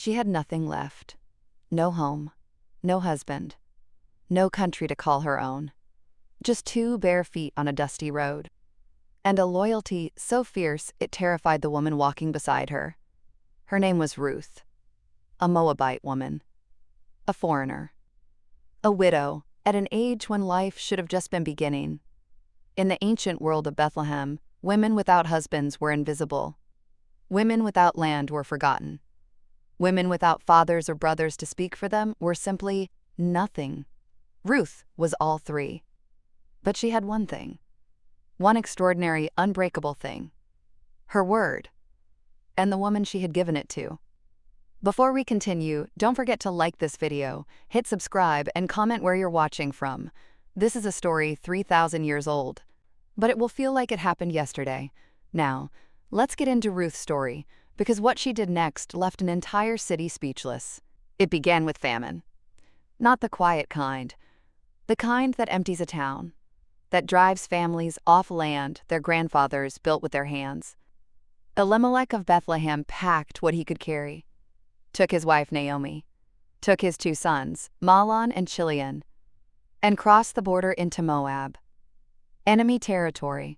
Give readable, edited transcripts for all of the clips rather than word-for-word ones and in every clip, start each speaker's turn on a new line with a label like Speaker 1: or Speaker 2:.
Speaker 1: She had nothing left. No home, no husband, no country to call her own. Just two bare feet on a dusty road. And a loyalty so fierce it terrified the woman walking beside her. Her name was Ruth, a Moabite woman, a foreigner, a widow at an age when life should have just been beginning. In the ancient world of Bethlehem, women without husbands were invisible. Women without land were forgotten. Women without fathers or brothers to speak for them were simply nothing. Ruth was all three. But she had one thing. One extraordinary, unbreakable thing. Her word. And the woman she had given it to. Before we continue, don't forget to like this video, hit subscribe, and comment where you're watching from. This is a story 3,000 years old, but it will feel like it happened yesterday. Now, let's get into Ruth's story, because what she did next left an entire city speechless. It began with famine. Not the quiet kind. The kind that empties a town. That drives families off land their grandfathers built with their hands. Elimelech of Bethlehem packed what he could carry. Took his wife Naomi. Took his two sons, Mahlon and Chilion, and crossed the border into Moab. Enemy territory.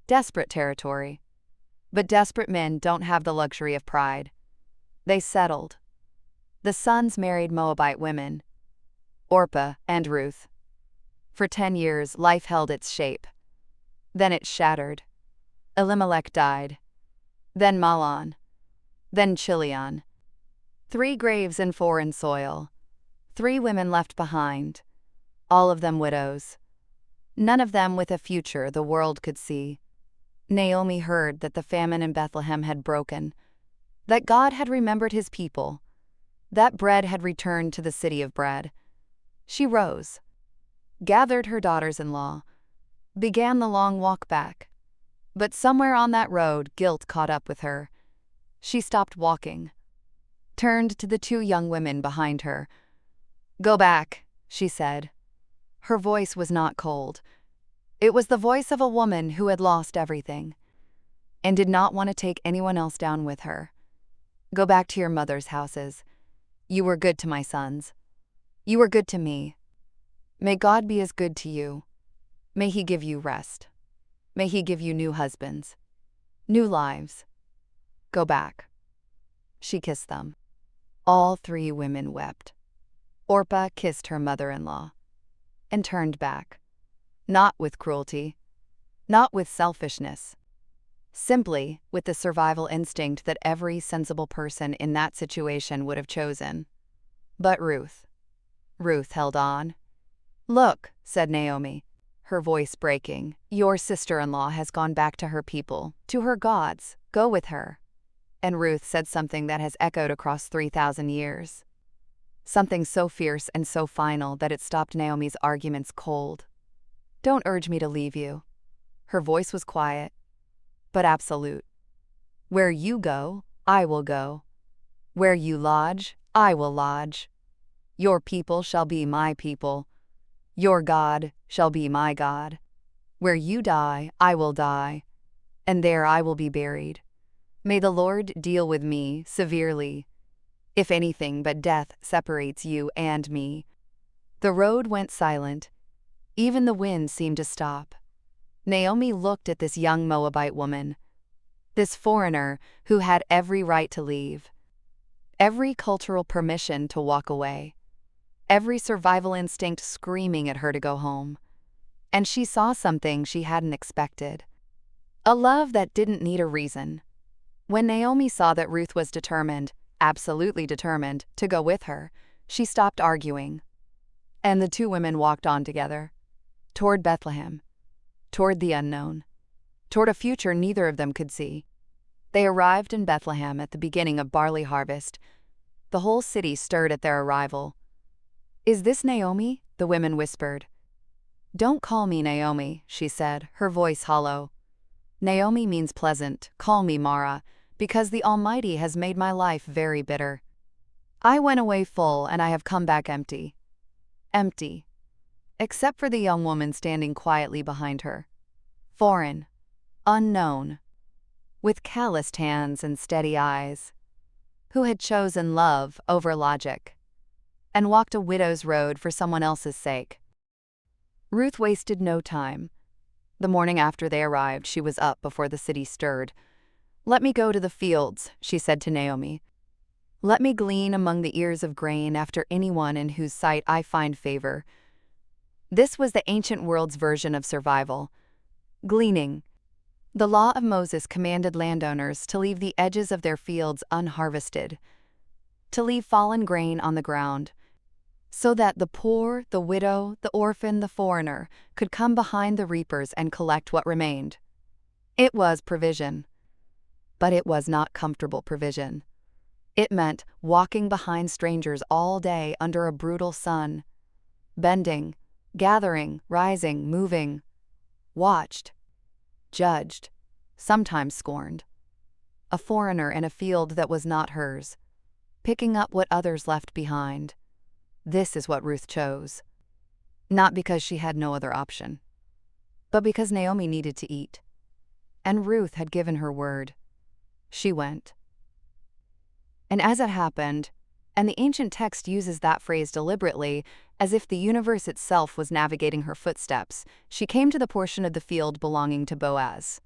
Speaker 1: Desperate territory. But desperate men don't have the luxury of pride. They settled. The sons married Moabite women, Orpah and Ruth. For 10 years, life held its shape. Then it shattered. Elimelech died. Then Mahlon. Then Chilion. 3 graves in foreign soil. 3 women left behind. All of them widows. None of them with a future the world could see. Naomi heard that the famine in Bethlehem had broken, that God had remembered his people, that bread had returned to the city of bread. She rose, gathered her daughters-in-law, began the long walk back. But somewhere on that road, guilt caught up with her. She stopped walking, turned to the 2 young women behind her. "Go back," she said. Her voice was not cold. It was the voice of a woman who had lost everything and did not want to take anyone else down with her. "Go back to your mother's houses. You were good to my sons. You were good to me. May God be as good to you. May he give you rest. May he give you new husbands, new lives. Go back." She kissed them. All 3 women wept. Orpah kissed her mother-in-law and turned back. Not with cruelty, not with selfishness, simply with the survival instinct that every sensible person in that situation would have chosen. But Ruth held on. "Look," said Naomi, her voice breaking, "your sister-in-law has gone back to her people, to her gods. Go with her." And Ruth said something that has echoed across 3,000 years. Something so fierce and so final that it stopped Naomi's arguments cold. "Don't urge me to leave you." Her voice was quiet, but absolute. "Where you go, I will go. Where you lodge, I will lodge. Your people shall be my people. Your God shall be my God. Where you die, I will die, and there I will be buried. May the Lord deal with me severely, if anything but death separates you and me." The road went silent. Even the wind seemed to stop. Naomi looked at this young Moabite woman, this foreigner who had every right to leave, every cultural permission to walk away, every survival instinct screaming at her to go home. And she saw something she hadn't expected. A love that didn't need a reason. When Naomi saw that Ruth was determined, absolutely determined, to go with her, she stopped arguing. And the 2 women walked on together. Toward Bethlehem, toward the unknown, toward a future neither of them could see. They arrived in Bethlehem at the beginning of barley harvest. The whole city stirred at their arrival. "Is this Naomi?" the women whispered. "Don't call me Naomi," she said, her voice hollow. "Naomi means pleasant. Call me Mara, because the Almighty has made my life very bitter. I went away full and I have come back empty. Empty. Except for the young woman standing quietly behind her. Foreign. Unknown. With calloused hands and steady eyes. who had chosen love over logic, and walked a widow's road for someone else's sake. Ruth wasted no time. The morning after they arrived, she was up before the city stirred. "Let me go to the fields," she said to Naomi. "Let me glean among the ears of grain after anyone in whose sight I find favor." This was the ancient world's version of survival. Gleaning. The law of Moses commanded landowners to leave the edges of their fields unharvested, to leave fallen grain on the ground, so that the poor, the widow, the orphan, the foreigner could come behind the reapers and collect what remained. It was provision. But it was not comfortable provision. It meant walking behind strangers all day under a brutal sun, bending, gathering, rising, moving, watched, judged, sometimes scorned. A foreigner in a field that was not hers, picking up what others left behind. This is what Ruth chose. Not because she had no other option, but because Naomi needed to eat. And Ruth had given her word. She went. And as it happened, and the ancient text uses that phrase deliberately, as if the universe itself was navigating her footsteps, she came to the portion of the field belonging to Boaz,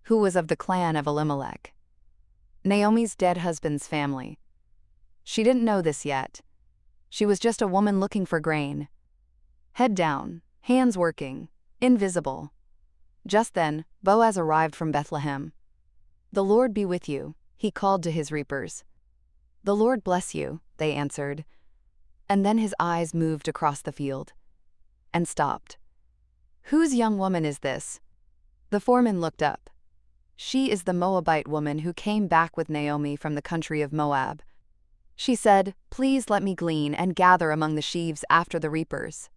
Speaker 1: who was of the clan of Elimelech, Naomi's dead husband's family. She didn't know this yet. She was just a woman looking for grain. Head down, hands working, invisible. Just then, Boaz arrived from Bethlehem. "The Lord be with you," he called to his reapers. "The Lord bless you," they answered. And then his eyes moved across the field and stopped. "Whose young woman is this?" The foreman looked up. "She is the Moabite woman who came back with Naomi from the country of Moab. She said, 'Please let me glean and gather among the sheaves after the reapers.'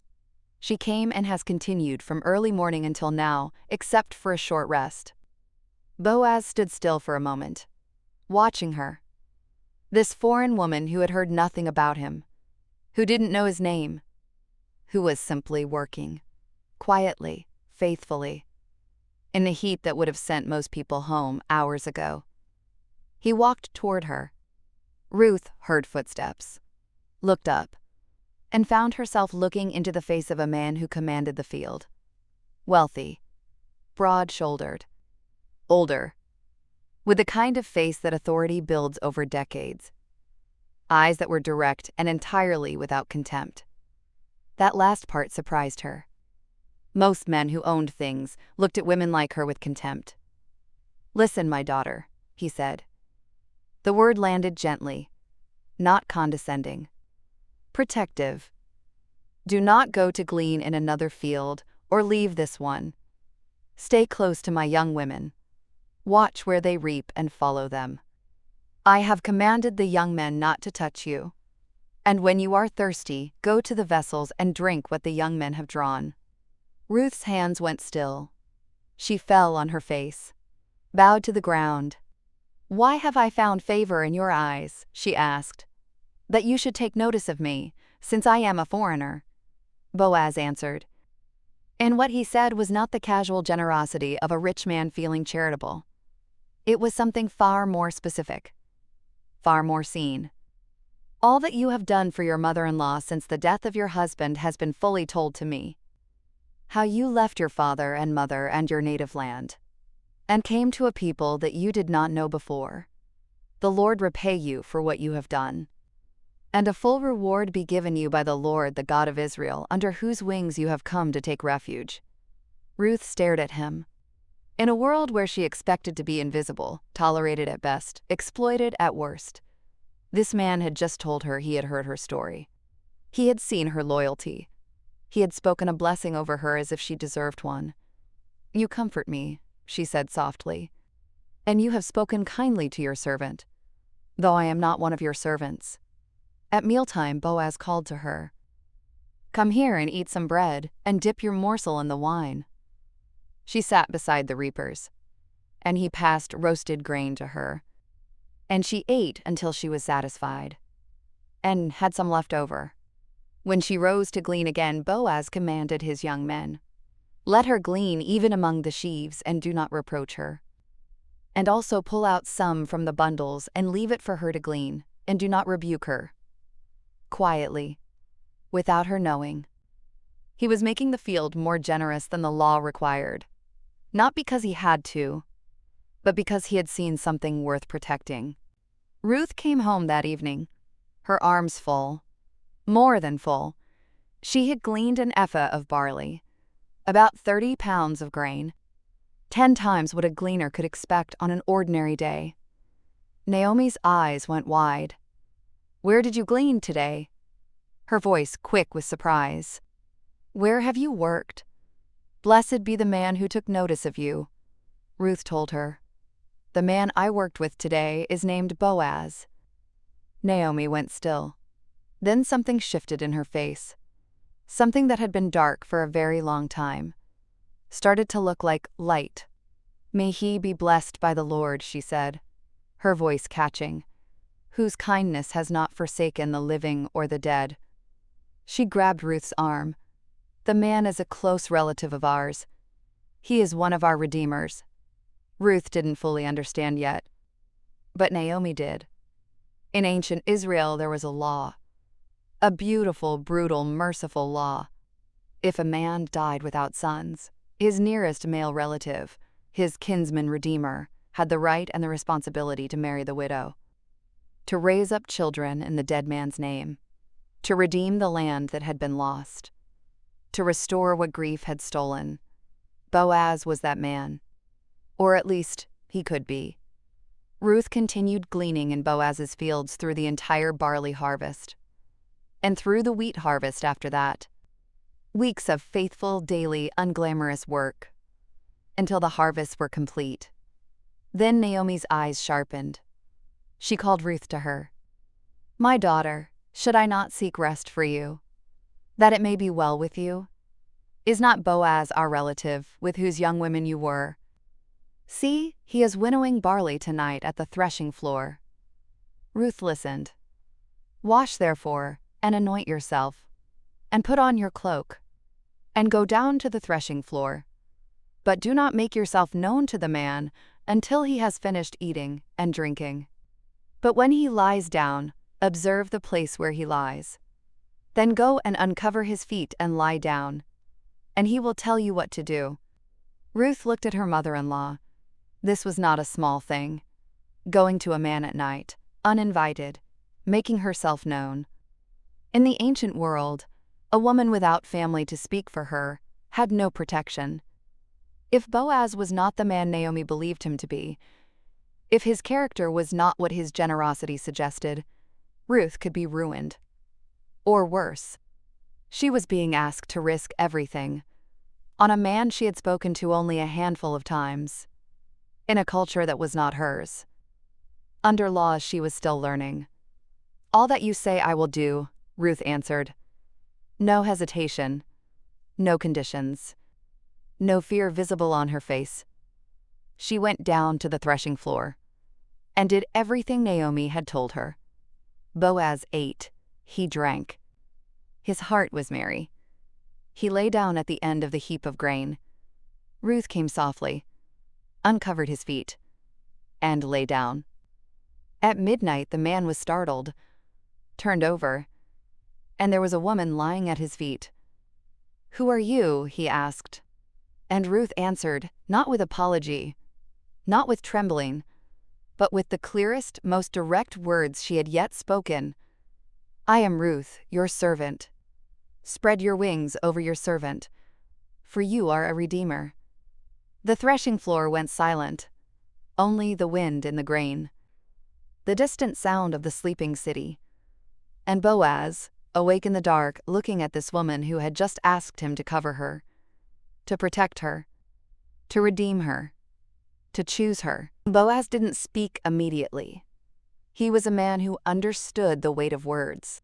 Speaker 1: She came and has continued from early morning until now, except for a short rest." Boaz stood still for a moment, watching her. This foreign woman who had heard nothing about him, who didn't know his name, who was simply working, quietly, faithfully, in the heat that would have sent most people home hours ago. He walked toward her. Ruth heard footsteps, looked up, and found herself looking into the face of a man who commanded the field. Wealthy, broad-shouldered, older, with the kind of face that authority builds over decades. Eyes that were direct and entirely without contempt. That last part surprised her. Most men who owned things looked at women like her with contempt. "Listen, my daughter," he said. The word landed gently, not condescending. Protective. "Do not go to glean in another field or leave this one. Stay close to my young women. Watch where they reap and follow them. I have commanded the young men not to touch you. And when you are thirsty, go to the vessels and drink what the young men have drawn." Ruth's hands went still. She fell on her face, bowed to the ground. "Why have I found favor in your eyes?" she asked. "That you should take notice of me, since I am a foreigner." Boaz answered. And what he said was not the casual generosity of a rich man feeling charitable. It was something far more specific, far more seen. "All that you have done for your mother-in-law since the death of your husband has been fully told to me. How you left your father and mother and your native land, and came to a people that you did not know before. The Lord repay you for what you have done. And a full reward be given you by the Lord, the God of Israel, under whose wings you have come to take refuge." Ruth stared at him. In a world where she expected to be invisible, tolerated at best, exploited at worst, this man had just told her he had heard her story. He had seen her loyalty. He had spoken a blessing over her as if she deserved one. "You comfort me," she said softly, "and you have spoken kindly to your servant, though I am not one of your servants." At mealtime, Boaz called to her, "Come here and eat some bread, and dip your morsel in the wine." She sat beside the reapers, and he passed roasted grain to her, and she ate until she was satisfied, and had some left over. When she rose to glean again, Boaz commanded his young men, "Let her glean even among the sheaves, and do not reproach her." And also pull out some from the bundles and leave it for her to glean, and do not rebuke her." Quietly, without her knowing, he was making the field more generous than the law required. Not because he had to, but because he had seen something worth protecting. Ruth came home that evening, her arms full, more than full. She had gleaned an ephah of barley, about 30 pounds of grain, 10 times what a gleaner could expect on an ordinary day. Naomi's eyes went wide. "Where did you glean today?" Her voice quick with surprise. "Where have you worked? Blessed be the man who took notice of you." Ruth told her. "The man I worked with today is named Boaz." Naomi went still. Then something shifted in her face. Something that had been dark for a very long time started to look like light. "May he be blessed by the Lord," she said, her voice catching, "whose kindness has not forsaken the living or the dead." She grabbed Ruth's arm. "The man is a close relative of ours. He is one of our redeemers." Ruth didn't fully understand yet, but Naomi did. In ancient Israel there was a law. A beautiful, brutal, merciful law. If a man died without sons, his nearest male relative, his kinsman redeemer, had the right and the responsibility to marry the widow, to raise up children in the dead man's name, to redeem the land that had been lost, to restore what grief had stolen. Boaz was that man. Or at least, he could be. Ruth continued gleaning in Boaz's fields through the entire barley harvest, and through the wheat harvest after that. Weeks of faithful, daily, unglamorous work, until the harvests were complete. Then Naomi's eyes sharpened. She called Ruth to her. "My daughter, should I not seek rest for you, that it may be well with you? Is not Boaz our relative, with whose young women you were? See, he is winnowing barley tonight at the threshing floor." Ruth listened. "Wash therefore, and anoint yourself, and put on your cloak, and go down to the threshing floor. But do not make yourself known to the man until he has finished eating and drinking. But when he lies down, observe the place where he lies. Then go and uncover his feet and lie down, and he will tell you what to do." Ruth looked at her mother-in-law. This was not a small thing. Going to a man at night, uninvited, making herself known. In the ancient world, a woman without family to speak for her had no protection. If Boaz was not the man Naomi believed him to be, if his character was not what his generosity suggested, Ruth could be ruined. Or worse, she was being asked to risk everything on a man she had spoken to only a handful of times, in a culture that was not hers. Under laws she was still learning. "All that you say I will do," Ruth answered. No hesitation, no conditions, no fear visible on her face. She went down to the threshing floor and did everything Naomi had told her. Boaz ate, he drank. His heart was merry. He lay down at the end of the heap of grain. Ruth came softly, uncovered his feet, and lay down. At midnight the man was startled, turned over, and there was a woman lying at his feet. "Who are you?" he asked. And Ruth answered, not with apology, not with trembling, but with the clearest, most direct words she had yet spoken. "I am Ruth, your servant. Spread your wings over your servant, for you are a redeemer." The threshing floor went silent, only the wind in the grain, the distant sound of the sleeping city. And Boaz, awake in the dark, looking at this woman who had just asked him to cover her, to protect her, to redeem her, to choose her. Boaz didn't speak immediately. He was a man who understood the weight of words.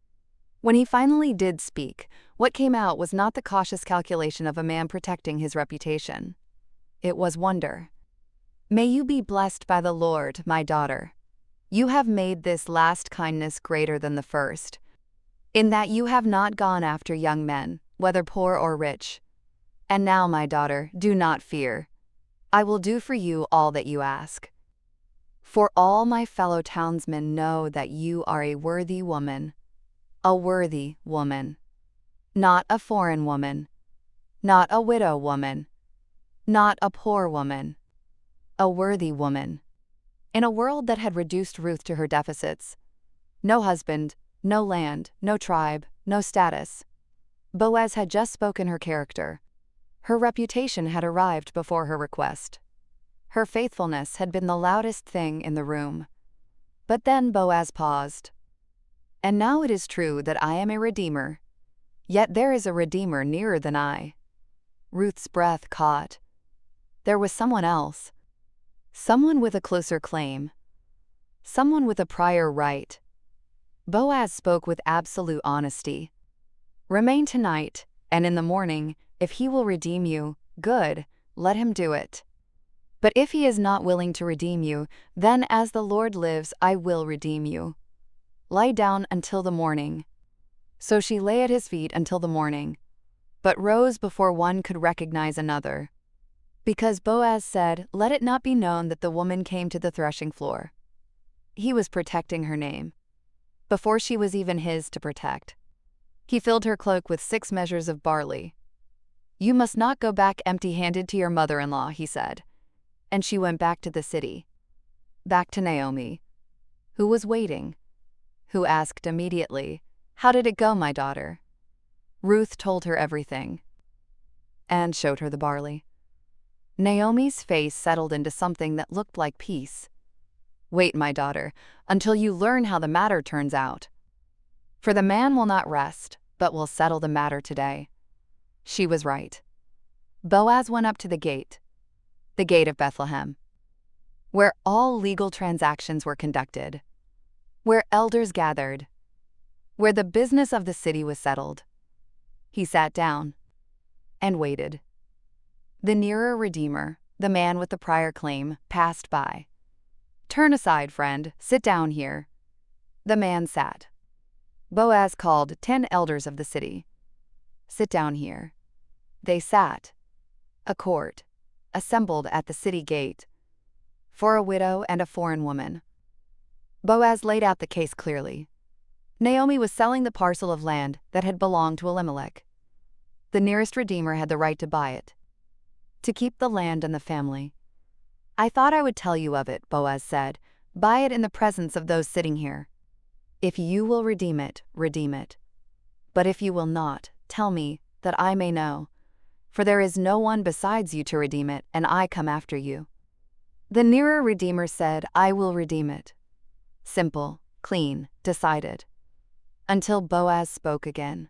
Speaker 1: When he finally did speak, what came out was not the cautious calculation of a man protecting his reputation. It was wonder. "May you be blessed by the Lord, my daughter. You have made this last kindness greater than the first, in that you have not gone after young men, whether poor or rich. And now, my daughter, do not fear. I will do for you all that you ask." For all my fellow townsmen know that you are a worthy woman. A worthy woman. Not a foreign woman. Not a widow woman. Not a poor woman. A worthy woman. In a world that had reduced Ruth to her deficits, no husband, no land, no tribe, no status, Boaz had just spoken her character. Her reputation had arrived before her request. Her faithfulness had been the loudest thing in the room. But then Boaz paused. And now it is true that I am a redeemer, yet there is a redeemer nearer than I. Ruth's breath caught. There was someone else. Someone with a closer claim. Someone with a prior right. Boaz spoke with absolute honesty. Remain tonight, and in the morning, if he will redeem you, good, let him do it. But if he is not willing to redeem you, then as the Lord lives, I will redeem you. Lie down until the morning. So she lay at his feet until the morning, but rose before one could recognize another. Because Boaz said, "Let it not be known that the woman came to the threshing floor." He was protecting her name, before she was even his to protect. He filled her cloak with 6 measures of barley. "You must not go back empty-handed to your mother-in-law," he said. And she went back to the city, back to Naomi, who was waiting, who asked immediately, "How did it go, my daughter?" Ruth told her everything, and showed her the barley. Naomi's face settled into something that looked like peace. "Wait, my daughter, until you learn how the matter turns out. For the man will not rest, but will settle the matter today." She was right. Boaz went up to the gate of Bethlehem, where all legal transactions were conducted, where elders gathered, where the business of the city was settled. He sat down and waited. The nearer redeemer, the man with the prior claim, passed by. "Turn aside, friend, sit down here." The man sat. Boaz called 10 elders of the city. "Sit down here." They sat. A court, assembled at the city gate, for a widow and a foreign woman. Boaz laid out the case clearly. Naomi was selling the parcel of land that had belonged to Elimelech. The nearest redeemer had the right to buy it, to keep the land and the family. "I thought I would tell you of it," Boaz said. "Buy it in the presence of those sitting here. If you will redeem it, redeem it. But if you will not, tell me, that I may know. For there is no one besides you to redeem it, and I come after you." The nearer redeemer said, "I will redeem it." Simple, clean, decided. Until Boaz spoke again.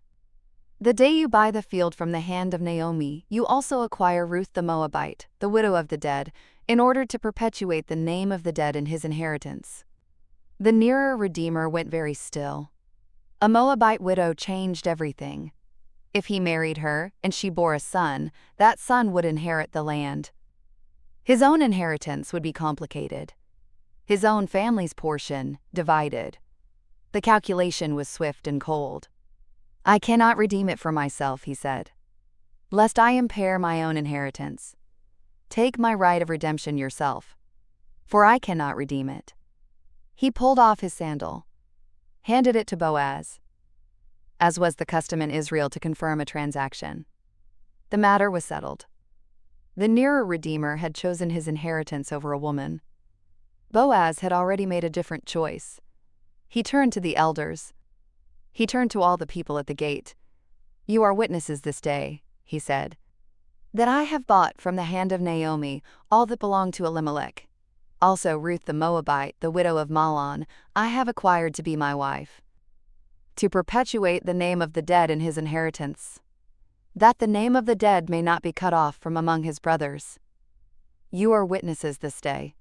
Speaker 1: "The day you buy the field from the hand of Naomi, you also acquire Ruth the Moabite, the widow of the dead, in order to perpetuate the name of the dead in his inheritance." The nearer redeemer went very still. A Moabite widow changed everything. If he married her and she bore a son, that son would inherit the land. His own inheritance would be complicated. His own family's portion divided. The calculation was swift and cold. "I cannot redeem it for myself," he said, "lest I impair my own inheritance. Take my right of redemption yourself, for I cannot redeem it." He pulled off his sandal, handed it to Boaz, as was the custom in Israel to confirm a transaction. The matter was settled. The nearer redeemer had chosen his inheritance over a woman. Boaz had already made a different choice. He turned to the elders. He turned to all the people at the gate. "You are witnesses this day," he said, "that I have bought from the hand of Naomi all that belonged to Elimelech. Also Ruth the Moabite, the widow of Mahlon, I have acquired to be my wife, to perpetuate the name of the dead in his inheritance, that the name of the dead may not be cut off from among his brothers. You are witnesses this day."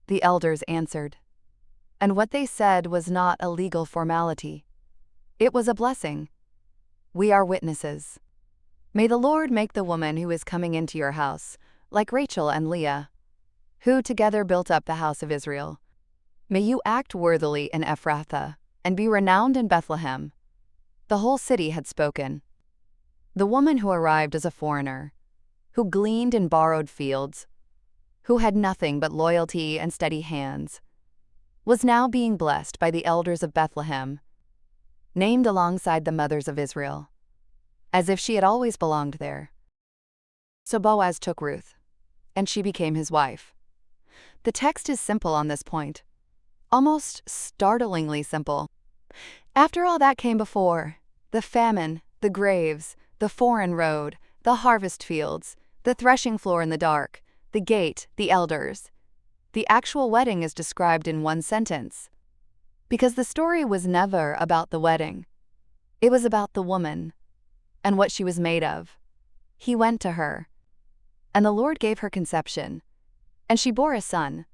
Speaker 1: The elders answered, and what they said was not a legal formality. It was a blessing. "We are witnesses. May the Lord make the woman who is coming into your house, like Rachel and Leah, who together built up the house of Israel. May you act worthily in Ephrathah, and be renowned in Bethlehem." The whole city had spoken. The woman who arrived as a foreigner, who gleaned in borrowed fields, who had nothing but loyalty and steady hands, was now being blessed by the elders of Bethlehem, named alongside the mothers of Israel, as if she had always belonged there. So Boaz took Ruth, and she became his wife. The text is simple on this point, almost startlingly simple. After all that came before, the famine, the graves, the foreign road, the harvest fields, the threshing floor in the dark, the gate, the elders. The actual wedding is described in one sentence. Because the story was never about the wedding. It was about the woman and what she was made of. He went to her, and the Lord gave her conception, and she bore a son.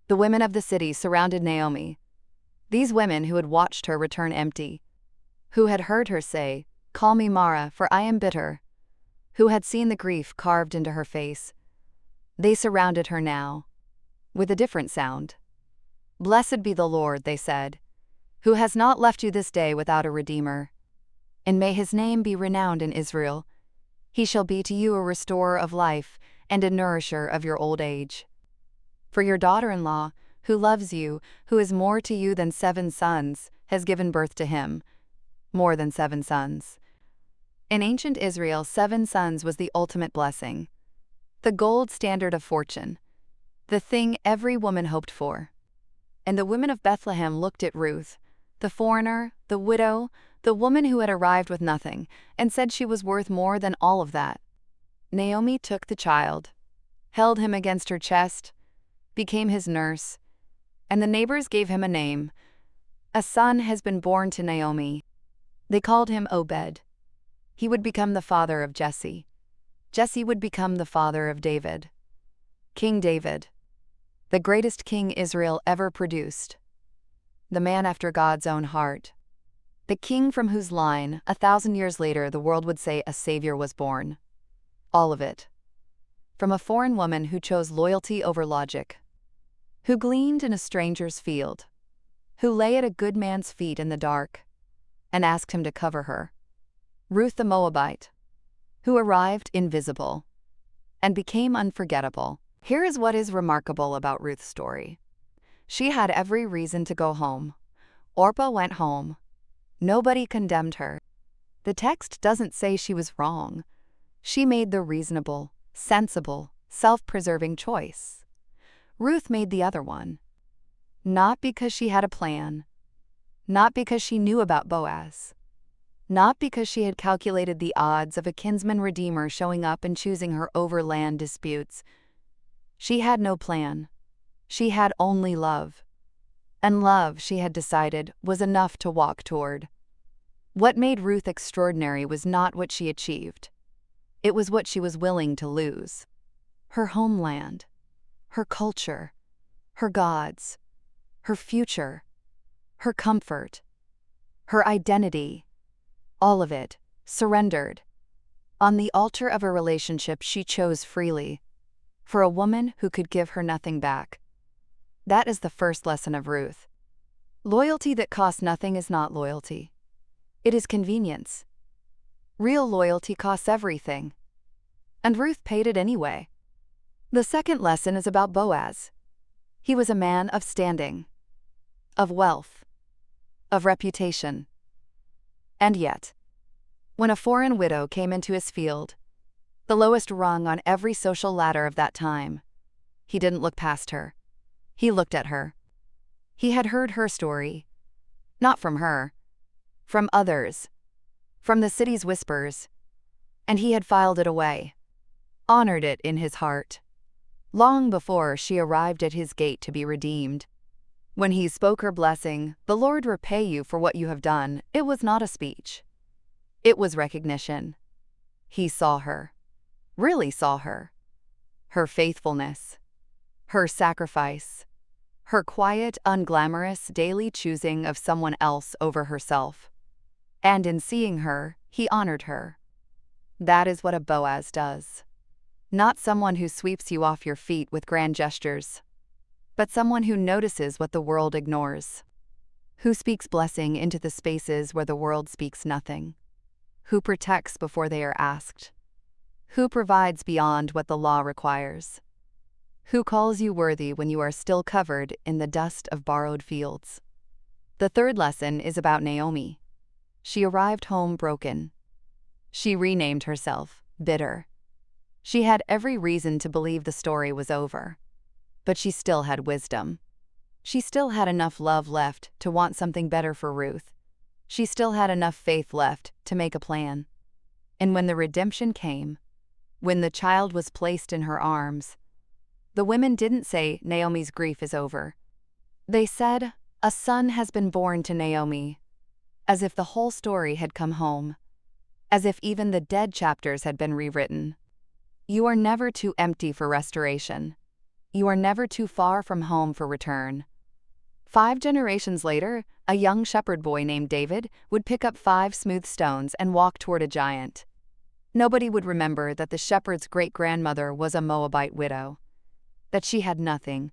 Speaker 1: The women of the city surrounded Naomi, these women who had watched her return empty, who had heard her say, "Call me Mara, for I am bitter," who had seen the grief carved into her face. They surrounded her now, with a different sound. "Blessed be the Lord," they said, "who has not left you this day without a redeemer. And may his name be renowned in Israel. He shall be to you a restorer of life and a nourisher of your old age. For your daughter-in-law, who loves you, who is more to you than 7 sons, has given birth to him, more than 7 sons." In ancient Israel, 7 sons was the ultimate blessing, the gold standard of fortune, the thing every woman hoped for. And the women of Bethlehem looked at Ruth, the foreigner, the widow, the woman who had arrived with nothing, and said she was worth more than all of that. Naomi took the child, held him against her chest, became his nurse, and the neighbors gave him a name. A son has been born to Naomi. They called him Obed. He would become the father of Jesse. Jesse would become the father of David. King David, the greatest king Israel ever produced. The man after God's own heart. The king from whose line, 1,000 years later, the world would say a savior was born. All of it. From a foreign woman who chose loyalty over logic, who gleaned in a stranger's field, who lay at a good man's feet in the dark and asked him to cover her. Ruth the Moabite, who arrived invisible and became unforgettable. Here is what is remarkable about Ruth's story. She had every reason to go home. Orpah went home. Nobody condemned her. The text doesn't say she was wrong. She made the reasonable, sensible, self-preserving choice. Ruth made the other one. Not because she had a plan. Not because she knew about Boaz. Not because she had calculated the odds of a kinsman redeemer showing up and choosing her over land disputes. She had no plan. She had only love. And love, she had decided, was enough to walk toward. What made Ruth extraordinary was not what she achieved. It was what she was willing to lose. Her homeland, her culture, her gods, her future, her comfort, her identity, all of it, surrendered. On the altar of a relationship she chose freely, for a woman who could give her nothing back. That is the first lesson of Ruth. Loyalty that costs nothing is not loyalty. It is convenience. Real loyalty costs everything. And Ruth paid it anyway. The second lesson is about Boaz. He was a man of standing, of wealth, of reputation. And yet, when a foreign widow came into his field, the lowest rung on every social ladder of that time, he didn't look past her. He looked at her. He had heard her story. Not from her. From others. From the city's whispers. And he had filed it away. Honored it in his heart. Long before she arrived at his gate to be redeemed. When he spoke her blessing, "The Lord repay you for what you have done," it was not a speech. It was recognition. He saw her. Really saw her. Her faithfulness. Her sacrifice. Her quiet, unglamorous daily choosing of someone else over herself. And in seeing her, he honored her. That is what a Boaz does. Not someone who sweeps you off your feet with grand gestures, but someone who notices what the world ignores, who speaks blessing into the spaces where the world speaks nothing, who protects before they are asked, who provides beyond what the law requires, Who calls you worthy when you are still covered in the dust of borrowed fields? The third lesson is about Naomi. She arrived home broken. She renamed herself Bitter. She had every reason to believe the story was over. But she still had wisdom. She still had enough love left to want something better for Ruth. She still had enough faith left to make a plan. And when the redemption came, when the child was placed in her arms, the women didn't say Naomi's grief is over. They said, a son has been born to Naomi, as if the whole story had come home, as if even the dead chapters had been rewritten. You are never too empty for restoration. You are never too far from home for return. 5 generations later, a young shepherd boy named David would pick up 5 smooth stones and walk toward a giant. Nobody would remember that the shepherd's great-grandmother was a Moabite widow, that she had nothing,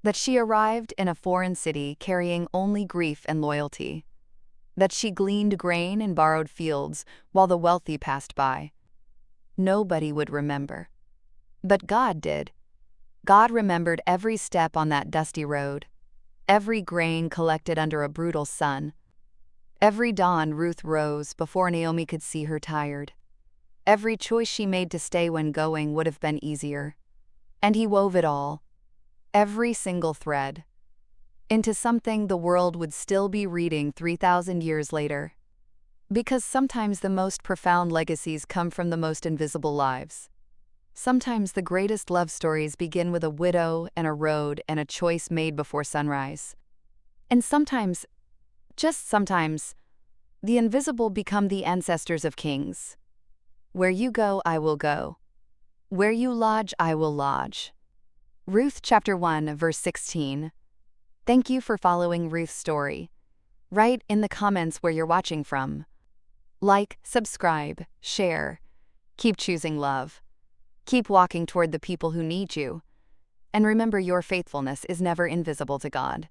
Speaker 1: that she arrived in a foreign city carrying only grief and loyalty, that she gleaned grain in borrowed fields while the wealthy passed by. Nobody would remember. But God did. God remembered every step on that dusty road, every grain collected under a brutal sun, every dawn Ruth rose before Naomi could see her tired. Every choice she made to stay when going would have been easier. And he wove it all, every single thread, into something the world would still be reading 3,000 years later. Because sometimes the most profound legacies come from the most invisible lives. Sometimes the greatest love stories begin with a widow and a road and a choice made before sunrise. And sometimes, just sometimes, the invisible become the ancestors of kings. Where you go, I will go. Where you lodge, I will lodge. Ruth chapter 1, verse 16. Thank you for following Ruth's story. Write in the comments where you're watching from. Like, subscribe, share. Keep choosing love. Keep walking toward the people who need you. And remember, your faithfulness is never invisible to God.